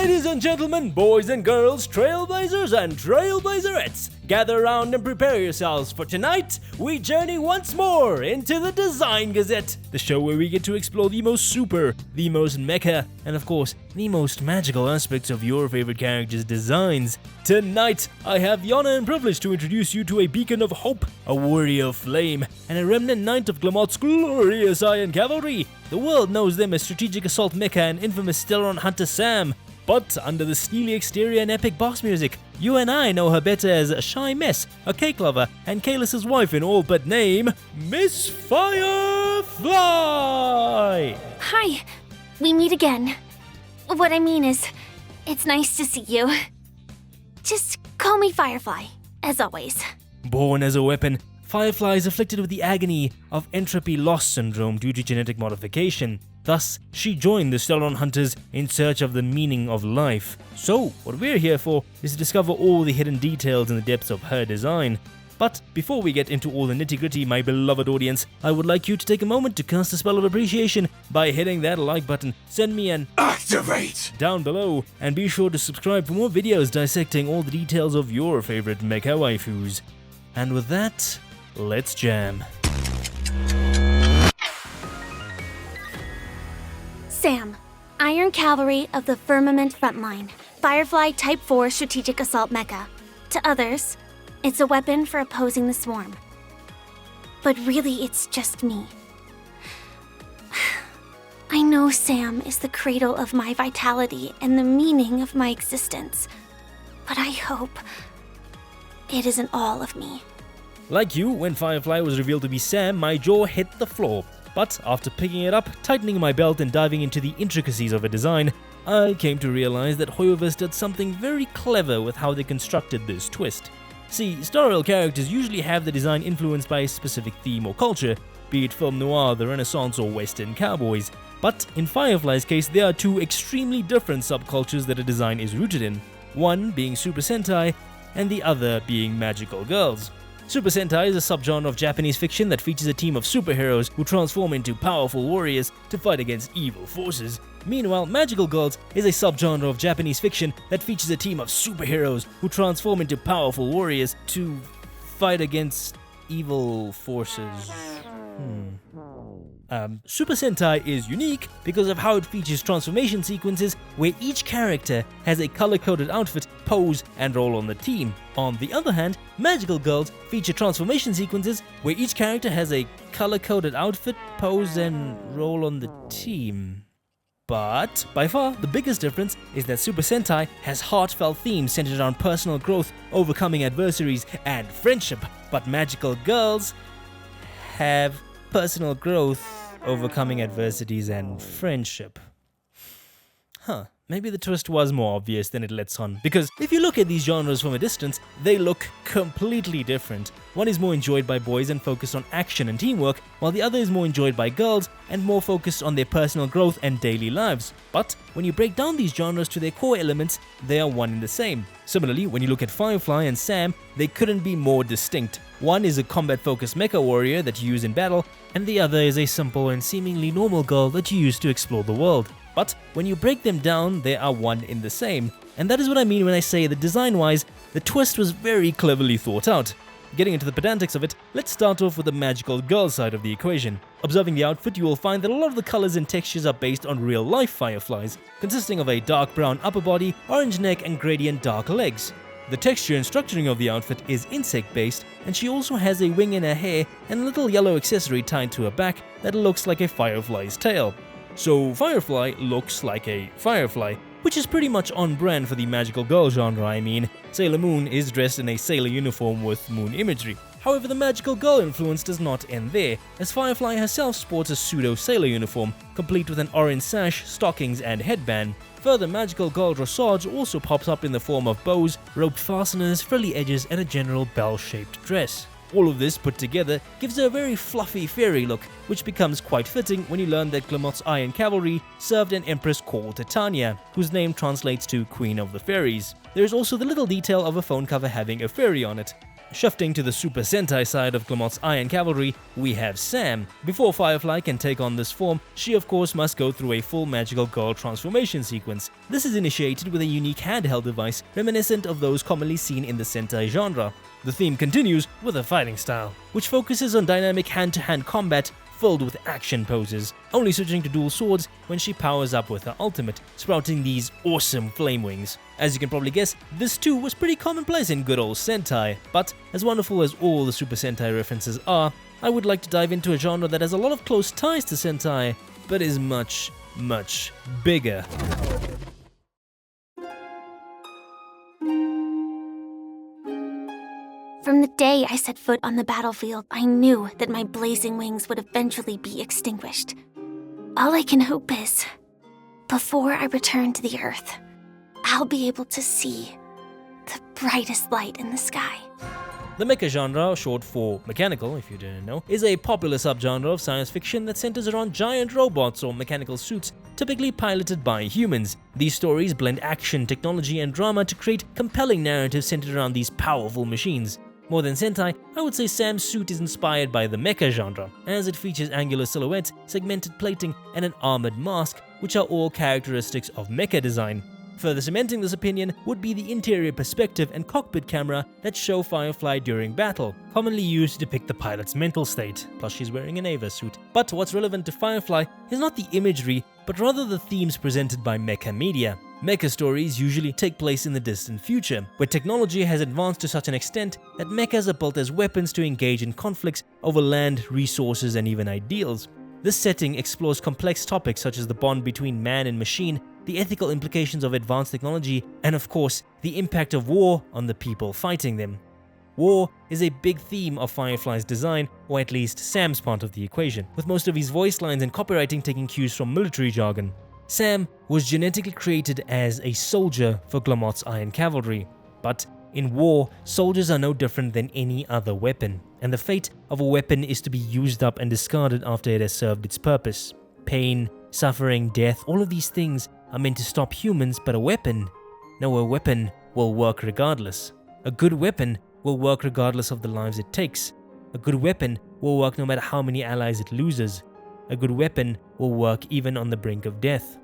Ladies and gentlemen, boys and girls, Trailblazers and Trailblazerettes, gather around and prepare yourselves, for tonight we journey once more into the Design Gazette, the show where we get to explore the most super, the most mecha, and of course, the most magical aspects of your favorite characters' designs. Tonight, I have the honor and privilege to introduce you to a beacon of hope, a warrior of flame, and a remnant knight of Glamot's glorious iron cavalry. The world knows them as strategic assault mecha and infamous Stellaron hunter Sam. But under the steely exterior and epic boss music, you and I know her better as a shy mess, a cake lover, and Kaelus's wife in all but name, Miss Firefly! Hi, we meet again. What I mean is, it's nice to see you. Just call me Firefly, as always. Born as a weapon, Firefly is afflicted with the agony of entropy loss syndrome due to genetic modification. Thus, she joined the Stellaron Hunters in search of the meaning of life. So, what we're here for is to discover all the hidden details in the depths of her design. But before we get into all the nitty-gritty, my beloved audience, I would like you to take a moment to cast a spell of appreciation by hitting that like button, send me an activate down below, and be sure to subscribe for more videos dissecting all the details of your favorite mecha waifus. And with that, let's jam. Sam, Iron Cavalry of the Firmament Frontline, Firefly Type 4 Strategic Assault Mecha. To others, it's a weapon for opposing the swarm. But really, it's just me. I know Sam is the cradle of my vitality and the meaning of my existence, but I hope it isn't all of me. Like you, when Firefly was revealed to be Sam, my jaw hit the floor. But after picking it up, tightening my belt and diving into the intricacies of a design, I came to realize that Hoyoverse did something very clever with how they constructed this twist. See, Star Rail characters usually have the design influenced by a specific theme or culture, be it film noir, the Renaissance, or Western cowboys. But in Firefly's case, there are two extremely different subcultures that a design is rooted in, one being Super Sentai, and the other being magical girls. Super Sentai is a subgenre of Japanese fiction that features a team of superheroes who transform into powerful warriors to fight against evil forces. Meanwhile, Magical Girls is a subgenre of Japanese fiction that features a team of superheroes who transform into powerful warriors to fight against evil forces. Super Sentai is unique because of how it features transformation sequences where each character has a color-coded outfit, pose, and role on the team. On the other hand, Magical Girls feature transformation sequences where each character has a color-coded outfit, pose, and role on the team. But, by far, the biggest difference is that Super Sentai has heartfelt themes centered around personal growth, overcoming adversaries, and friendship, but Magical Girls have personal growth, overcoming adversities, and friendship. Maybe the twist was more obvious than it lets on, because if you look at these genres from a distance, they look completely different. One is more enjoyed by boys and focused on action and teamwork, while the other is more enjoyed by girls and more focused on their personal growth and daily lives. But when you break down these genres to their core elements, they are one and the same. Similarly, when you look at Firefly and Sam, they couldn't be more distinct. One is a combat-focused mecha warrior that you use in battle, and the other is a simple and seemingly normal girl that you use to explore the world. But when you break them down, they are one in the same. And that is what I mean when I say that design-wise, the twist was very cleverly thought out. Getting into the pedantics of it, let's start off with the magical girl side of the equation. Observing the outfit, you will find that a lot of the colors and textures are based on real-life fireflies, consisting of a dark brown upper body, orange neck, and gradient dark legs. The texture and structuring of the outfit is insect-based, and she also has a wing in her hair and a little yellow accessory tied to her back that looks like a firefly's tail. So Firefly looks like a firefly, which is pretty much on brand for the magical girl genre. I mean, Sailor Moon is dressed in a sailor uniform with moon imagery. However, the magical girl influence does not end there, as Firefly herself sports a pseudo-sailor uniform, complete with an orange sash, stockings, and headband. Further, magical girl dressage also pops up in the form of bows, roped fasteners, frilly edges, and a general bell-shaped dress. All of this put together gives her a very fluffy fairy look, which becomes quite fitting when you learn that Glamot's Iron Cavalry served an empress called Titania, whose name translates to Queen of the Fairies. There is also the little detail of a phone cover having a fairy on it. Shifting to the Super Sentai side of Glamot's Iron Cavalry, we have Sam. Before Firefly can take on this form, she of course must go through a full magical girl transformation sequence. This is initiated with a unique handheld device reminiscent of those commonly seen in the Sentai genre. The theme continues with a fighting style, which focuses on dynamic hand-to-hand combat filled with action poses, only switching to dual swords when she powers up with her ultimate, sprouting these awesome flame wings. As you can probably guess, this too was pretty commonplace in good old Sentai, but as wonderful as all the Super Sentai references are, I would like to dive into a genre that has a lot of close ties to Sentai, but is much, much bigger. From the day I set foot on the battlefield, I knew that my blazing wings would eventually be extinguished. All I can hope is, before I return to the Earth, I'll be able to see the brightest light in the sky. The mecha genre, short for mechanical if you didn't know, is a popular subgenre of science fiction that centers around giant robots or mechanical suits, typically piloted by humans. These stories blend action, technology, and drama to create compelling narratives centered around these powerful machines. More than Sentai, I would say Sam's suit is inspired by the mecha genre, as it features angular silhouettes, segmented plating, and an armored mask, which are all characteristics of mecha design. Further cementing this opinion would be the interior perspective and cockpit camera that show Firefly during battle, commonly used to depict the pilot's mental state, plus she's wearing an Ava suit. But what's relevant to Firefly is not the imagery, but rather the themes presented by mecha media. Mecha stories usually take place in the distant future, where technology has advanced to such an extent that mechas are built as weapons to engage in conflicts over land, resources, and even ideals. This setting explores complex topics such as the bond between man and machine, the ethical implications of advanced technology, and of course, the impact of war on the people fighting them. War is a big theme of Firefly's design, or at least Sam's part of the equation, with most of his voice lines and copywriting taking cues from military jargon. Sam was genetically created as a soldier for Glamot's Iron Cavalry, but in war, soldiers are no different than any other weapon, and the fate of a weapon is to be used up and discarded after it has served its purpose. Pain, suffering, death, all of these things are meant to stop humans, but a weapon will work regardless. A good weapon will work regardless of the lives it takes. A good weapon will work no matter how many allies it loses. A good weapon will work even on the brink of death.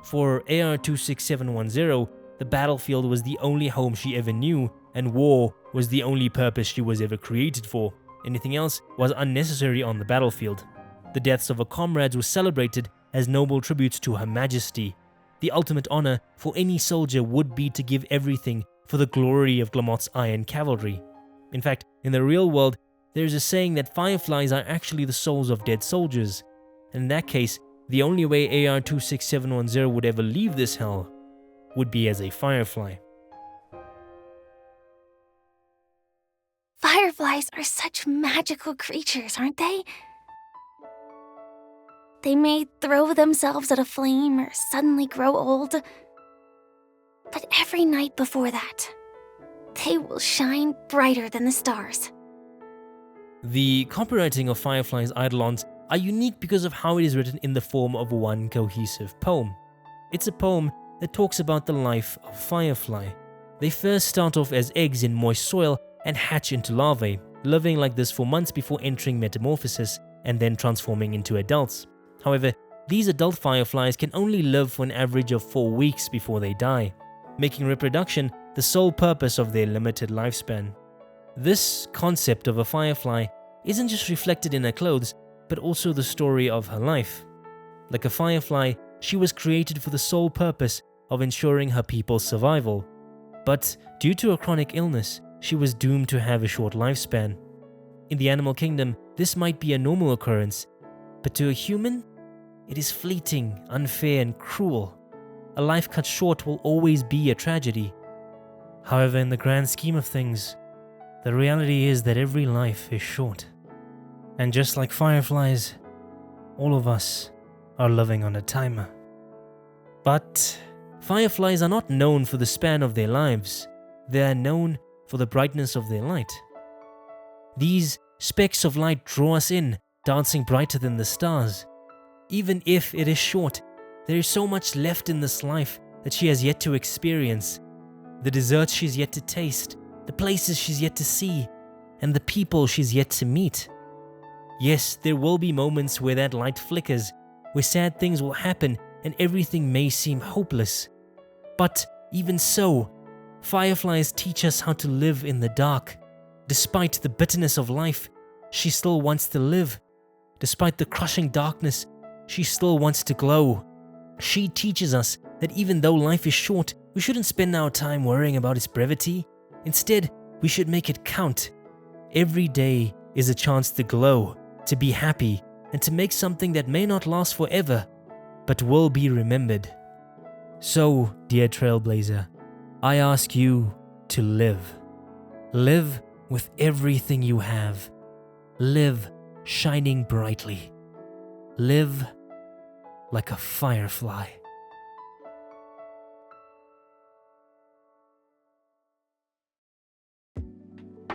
For AR-26710, the battlefield was the only home she ever knew, and war was the only purpose she was ever created for. Anything else was unnecessary on the battlefield. The deaths of her comrades were celebrated as noble tributes to Her Majesty. The ultimate honor for any soldier would be to give everything for the glory of Glamot's Iron Cavalry. In fact, in the real world, there is a saying that fireflies are actually the souls of dead soldiers. And in that case, the only way AR-26710 would ever leave this hell would be as a firefly. Fireflies are such magical creatures, aren't they? They may throw themselves at a flame or suddenly grow old. But every night before that, they will shine brighter than the stars. The copywriting of Firefly's eidolons are unique because of how it is written in the form of one cohesive poem. It's a poem that talks about the life of Firefly. They first start off as eggs in moist soil and hatch into larvae, living like this for months before entering metamorphosis and then transforming into adults. However, these adult fireflies can only live for an average of 4 weeks before they die, making reproduction the sole purpose of their limited lifespan. This concept of a firefly isn't just reflected in her clothes, but also the story of her life. Like a firefly, she was created for the sole purpose of ensuring her people's survival. But due to a chronic illness, she was doomed to have a short lifespan. In the animal kingdom, this might be a normal occurrence, but to a human, it is fleeting, unfair, and cruel. A life cut short will always be a tragedy. However, in the grand scheme of things, the reality is that every life is short. And just like fireflies, all of us are living on a timer. But fireflies are not known for the span of their lives. They are known for the brightness of their light. These specks of light draw us in, dancing brighter than the stars. Even if it is short, there is so much left in this life that she has yet to experience. The desserts she's yet to taste, the places she's yet to see, and the people she's yet to meet. Yes, there will be moments where that light flickers, where sad things will happen and everything may seem hopeless. But even so, fireflies teach us how to live in the dark. Despite the bitterness of life, she still wants to live. Despite the crushing darkness, she still wants to glow. She teaches us that even though life is short, we shouldn't spend our time worrying about its brevity. Instead, we should make it count. Every day is a chance to glow, to be happy, and to make something that may not last forever, but will be remembered. So, dear Trailblazer, I ask you to live. Live with everything you have. Live shining brightly. Live like a firefly.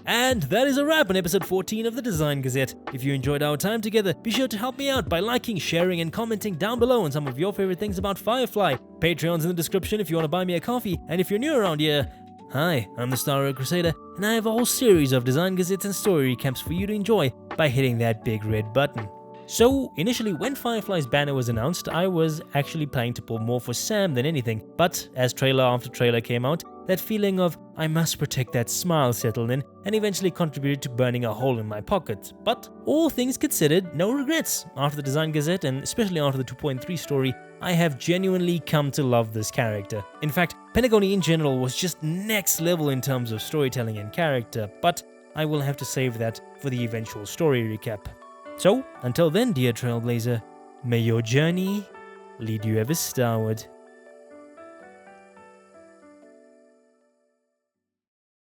And that is a wrap on episode 14 of the Design Gazette. If you enjoyed our time together, be sure to help me out by liking, sharing, and commenting down below on some of your favorite things about Firefly. Patreon's in the description if you want to buy me a coffee, and if you're new around here, hi, I'm the starward Crusader, and I have a whole series of Design Gazettes and story recaps for you to enjoy by hitting that big red button. So, initially when Firefly's banner was announced, I was actually planning to pull more for Sam than anything, but as trailer after trailer came out, that feeling of I must protect that smile settled in and eventually contributed to burning a hole in my pocket. But all things considered, no regrets. After the Design Gazette and especially after the 2.3 story, I have genuinely come to love this character. In fact, Pentagony in general was just next level in terms of storytelling and character, but I will have to save that for the eventual story recap. So, until then, dear Trailblazer, may your journey lead you ever starward.